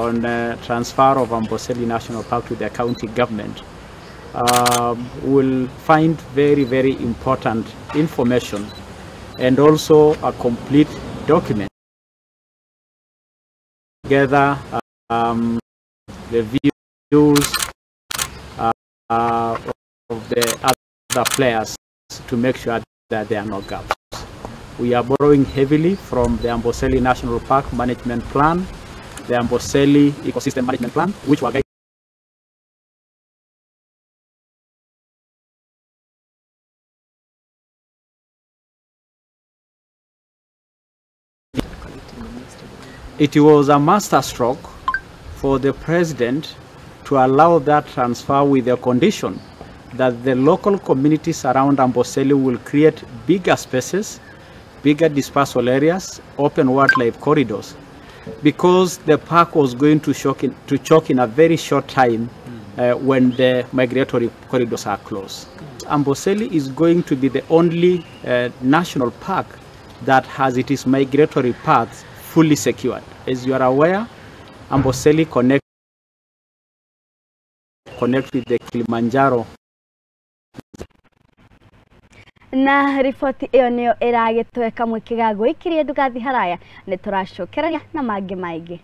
on transfer of Amboseli National Park to the county government, will find very, very important information and also a complete document together the views of the other players to make sure that there are no gaps. We are borrowing heavily from the Amboseli National Park Management Plan, the Amboseli Ecosystem Management Plan, which were guided It was a masterstroke for the president to allow that transfer with the condition that the local communities around Amboseli will create bigger spaces, bigger dispersal areas, open wildlife corridors, because the park was going to choke in a very short time when the migratory corridors are closed. Amboseli is going to be the only national park that has its migratory paths fully secured. As you are aware, Amboseli connect with the Kilimanjaro. Na ripoti iyo niyo iragitweka mwikiga gwikirie ndugathi haraya ni turacokerania na mangi maingi.